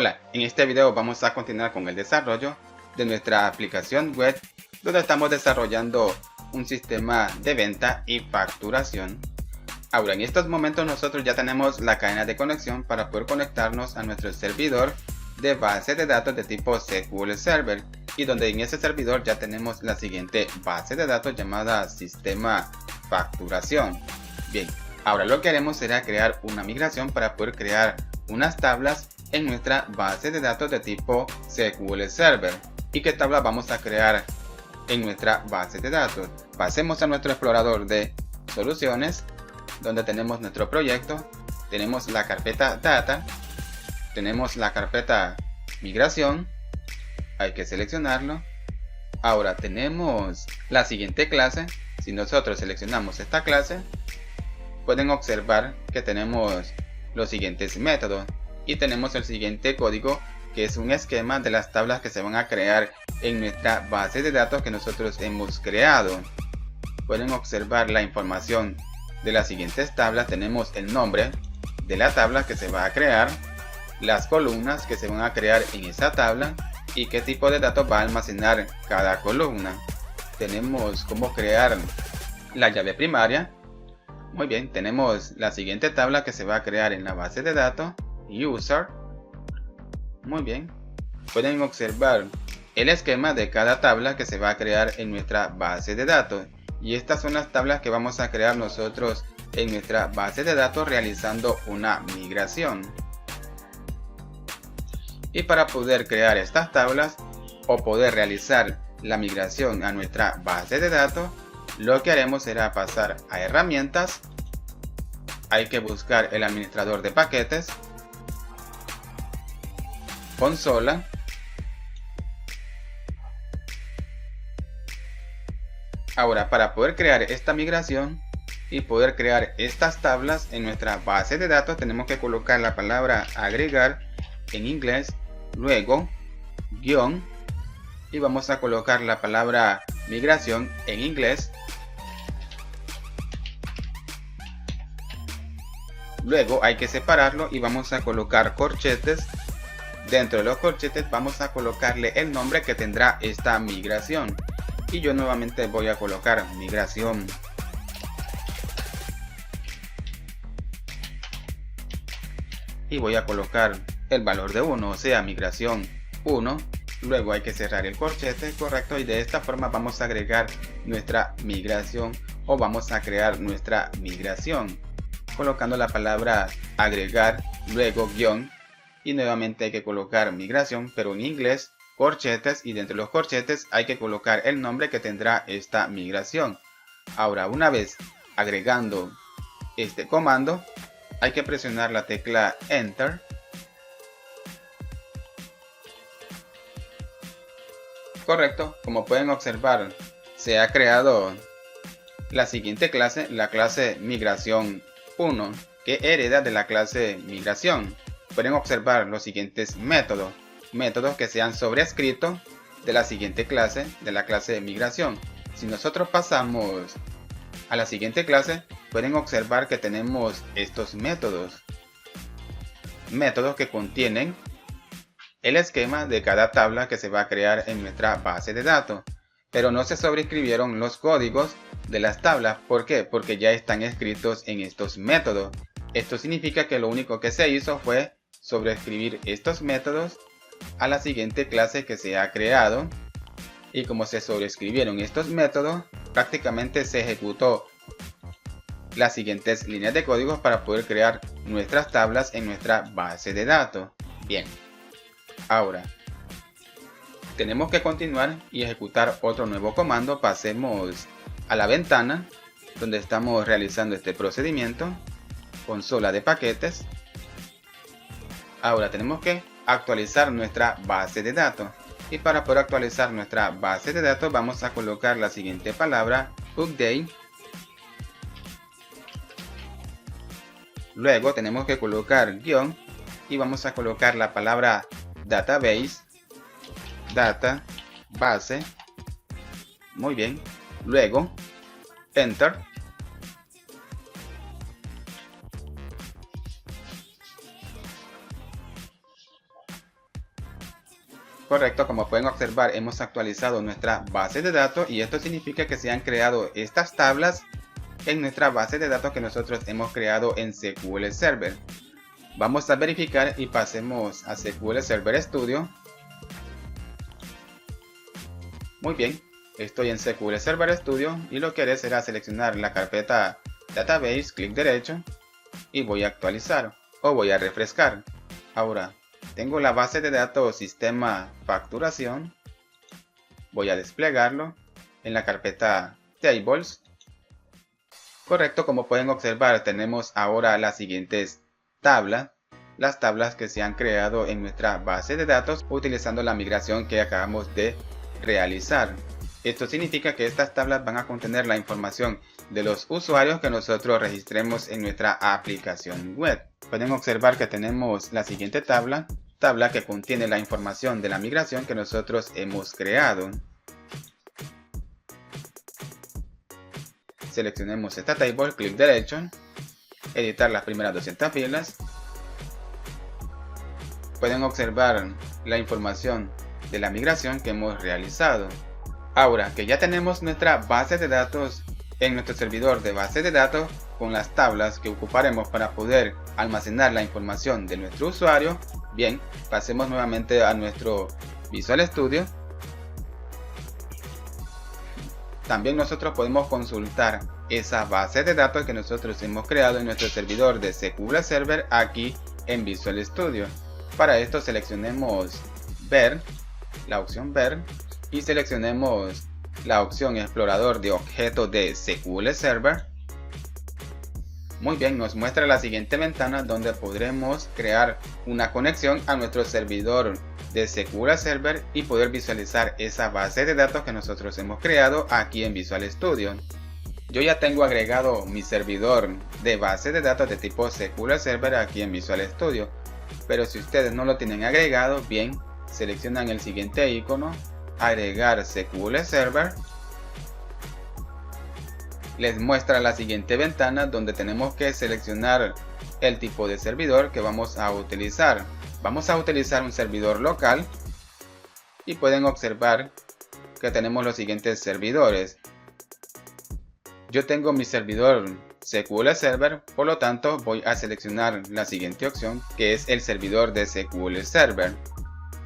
Hola, en este video vamos a continuar con el desarrollo de nuestra aplicación web donde estamos desarrollando un sistema de venta y facturación. Ahora, en estos momentos nosotros ya tenemos la cadena de conexión para poder conectarnos a nuestro servidor de base de datos de tipo SQL Server, y donde en ese servidor ya tenemos la siguiente base de datos llamada sistema facturación. Bien, ahora lo que haremos será crear una migración para poder crear unas tablas en nuestra base de datos de tipo SQL Server. ¿Y qué tabla vamos a crear en nuestra base de datos? Pasemos a nuestro explorador de soluciones, donde tenemos nuestro proyecto, tenemos la carpeta Data, tenemos la carpeta Migración, hay que seleccionarlo. Ahora tenemos la siguiente clase. Si nosotros seleccionamos esta clase, pueden observar que tenemos los siguientes métodos y tenemos el siguiente código, que es un esquema de las tablas que se van a crear en nuestra base de datos que nosotros hemos creado. Pueden observar la información de las siguientes tablas. Tenemos el nombre de la tabla que se va a crear, las columnas que se van a crear en esa tabla y qué tipo de datos va a almacenar cada columna. Tenemos cómo crear la llave primaria. Muy bien, tenemos la siguiente tabla que se va a crear en la base de datos, user. Muy bien, pueden observar el esquema de cada tabla que se va a crear en nuestra base de datos, y estas son las tablas que vamos a crear nosotros en nuestra base de datos realizando una migración. Y para poder crear estas tablas o poder realizar la migración a nuestra base de datos, lo que haremos será pasar a herramientas. Hay que buscar el administrador de paquetes, consola, ahora para poder crear esta migración y poder crear estas tablas en nuestra base de datos, tenemos que colocar la palabra agregar en inglés, luego guión, y vamos a colocar la palabra migración en inglés. Luego hay que separarlo y vamos a colocar corchetes. Dentro de los corchetes vamos a colocarle el nombre que tendrá esta migración, y yo nuevamente voy a colocar migración. Y voy a colocar el valor de 1, o sea, migración 1. Luego hay que cerrar el corchete, correcto, y de esta forma vamos a agregar nuestra migración o vamos a crear nuestra migración colocando la palabra agregar, luego guión, y nuevamente hay que colocar migración, pero en inglés, corchetes, y dentro de los corchetes hay que colocar el nombre que tendrá esta migración. Ahora, una vez agregando este comando, hay que presionar la tecla Enter. Correcto, como pueden observar, se ha creado la siguiente clase, la clase migración 1, que hereda de la clase migración. Pueden observar los siguientes métodos que se han sobrescrito de la siguiente clase, de la clase migración. Si nosotros pasamos a la siguiente clase, pueden observar que tenemos estos métodos que contienen el esquema de cada tabla que se va a crear en nuestra base de datos, pero no se sobrescribieron los códigos de las tablas. ¿Por qué? Porque ya están escritos en estos métodos. Esto significa que lo único que se hizo fue sobreescribir estos métodos a la siguiente clase que se ha creado, y como se sobreescribieron estos métodos, prácticamente se ejecutó las siguientes líneas de código para poder crear nuestras tablas en nuestra base de datos. Bien, ahora tenemos que continuar y ejecutar otro nuevo comando. Pasemos a la ventana donde estamos realizando este procedimiento, consola de paquetes. Ahora tenemos que actualizar nuestra base de datos, y para poder actualizar nuestra base de datos vamos a colocar la siguiente palabra update. Luego tenemos que colocar guión y vamos a colocar la palabra database, data, base. Muy bien, luego Enter. Correcto, como pueden observar, hemos actualizado nuestra base de datos y esto significa que se han creado estas tablas en nuestra base de datos que nosotros hemos creado en SQL Server. Vamos a verificar y pasemos a SQL Server Studio. Muy bien, estoy en SQL Server Studio y lo que haré será seleccionar la carpeta Database, clic derecho y voy a actualizar o voy a refrescar. Ahora tengo la base de datos Sistema Facturación. Voy a desplegarlo en la carpeta Tables. Correcto, como pueden observar, tenemos ahora las siguientes tablas. Las tablas que se han creado en nuestra base de datos utilizando la migración que acabamos de realizar. Esto significa que estas tablas van a contener la información de los usuarios que nosotros registremos en nuestra aplicación web. Pueden observar que tenemos la siguiente tabla que contiene la información de la migración que nosotros hemos creado. Seleccionemos esta table, clic derecho, editar las primeras 200 filas. Pueden observar la información de la migración que hemos realizado. Ahora que ya tenemos nuestra base de datos en nuestro servidor de base de datos con las tablas que ocuparemos para poder almacenar la información de nuestro usuario, bien, pasemos nuevamente a nuestro Visual Studio. También nosotros podemos consultar esa base de datos que nosotros hemos creado en nuestro servidor de SQL Server aquí en Visual Studio. Para esto seleccionemos Ver, la opción Ver, y seleccionemos la opción Explorador de objetos de SQL Server. Muy bien, nos muestra la siguiente ventana donde podremos crear una conexión a nuestro servidor de SQL Server y poder visualizar esa base de datos que nosotros hemos creado aquí en Visual Studio. Yo ya tengo agregado mi servidor de base de datos de tipo SQL Server aquí en Visual Studio, pero si ustedes no lo tienen agregado, bien, seleccionan el siguiente icono, agregar SQL Server. Les muestra la siguiente ventana donde tenemos que seleccionar el tipo de servidor que vamos a utilizar. Vamos a utilizar un servidor local y pueden observar que tenemos los siguientes servidores. Yo tengo mi servidor SQL Server, por lo tanto voy a seleccionar la siguiente opción que es el servidor de SQL Server.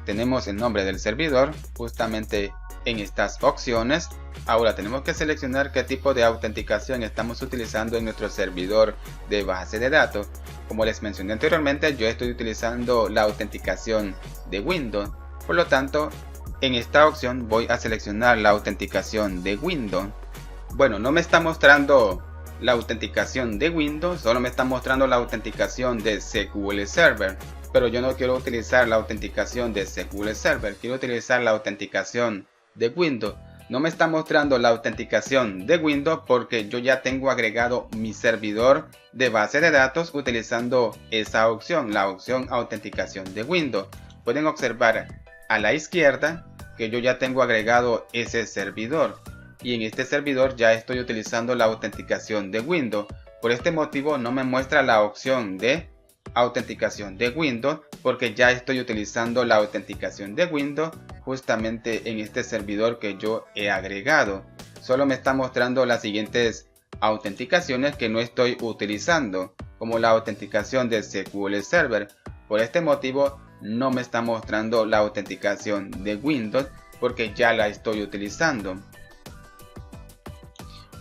Tenemos el nombre del servidor justamente en estas opciones. Ahora tenemos que seleccionar qué tipo de autenticación estamos utilizando en nuestro servidor de base de datos. Como les mencioné anteriormente, yo estoy utilizando la autenticación de Windows. Por lo tanto, en esta opción voy a seleccionar la autenticación de Windows. Bueno, no me está mostrando la autenticación de Windows, solo me está mostrando la autenticación de SQL Server. Pero yo no quiero utilizar la autenticación de SQL Server, quiero utilizar la autenticación de Windows. No me está mostrando la autenticación de Windows porque yo ya tengo agregado mi servidor de base de datos utilizando esa opción, la opción autenticación de Windows. Pueden observar a la izquierda que yo ya tengo agregado ese servidor y en este servidor ya estoy utilizando la autenticación de Windows. Por este motivo no me muestra la opción de autenticación de Windows porque ya estoy utilizando la autenticación de Windows justamente en este servidor que yo he agregado. Solo me está mostrando las siguientes autenticaciones que no estoy utilizando, como la autenticación de SQL Server. Por este motivo no me está mostrando la autenticación de Windows porque ya la estoy utilizando.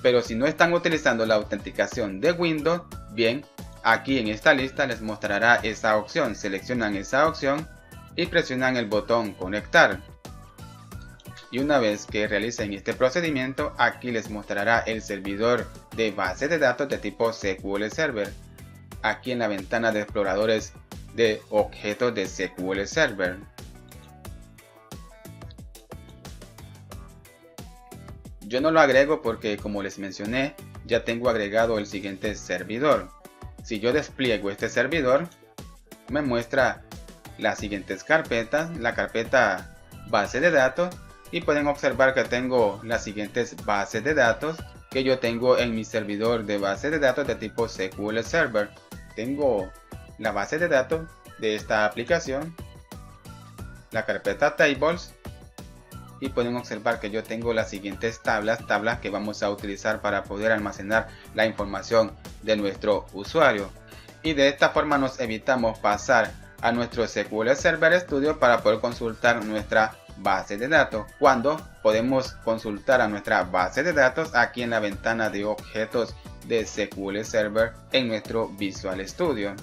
Pero si no están utilizando la autenticación de Windows, bien, aquí en esta lista les mostrará esa opción. Seleccionan esa opción y presionan el botón conectar. Y una vez que realicen este procedimiento, aquí les mostrará el servidor de base de datos de tipo SQL Server. Aquí en la ventana de exploradores de objetos de SQL Server. Yo no lo agrego porque, como les mencioné, ya tengo agregado el siguiente servidor. Si yo despliego este servidor, me muestra las siguientes carpetas, la carpeta base de datos, y pueden observar que tengo las siguientes bases de datos que yo tengo en mi servidor de base de datos de tipo SQL Server. Tengo la base de datos de esta aplicación, la carpeta Tables y pueden observar que yo tengo las siguientes tablas que vamos a utilizar para poder almacenar la información de nuestro usuario. Y de esta forma nos evitamos pasar a nuestro SQL Server Studio para poder consultar nuestra base de datos, cuando podemos consultar a nuestra base de datos aquí en la ventana de objetos de SQL Server en nuestro Visual Studio,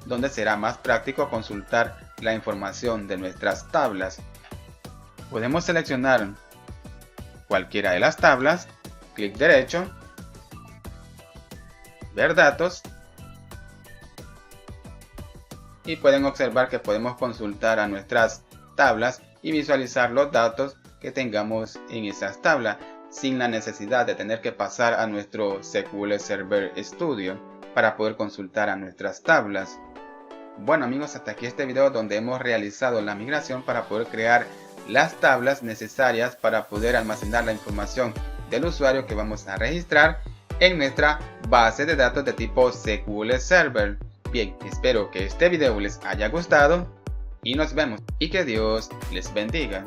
donde será más práctico consultar la información de nuestras tablas. Podemos seleccionar cualquiera de las tablas, clic derecho, ver datos, y pueden observar que podemos consultar a nuestras tablas y visualizar los datos que tengamos en esas tablas sin la necesidad de tener que pasar a nuestro SQL Server Studio para poder consultar a nuestras tablas. Bueno amigos, hasta aquí este video donde hemos realizado la migración para poder crear las tablas necesarias para poder almacenar la información del usuario que vamos a registrar en nuestra base de datos de tipo SQL Server. Bien, espero que este video les haya gustado y nos vemos y que Dios les bendiga.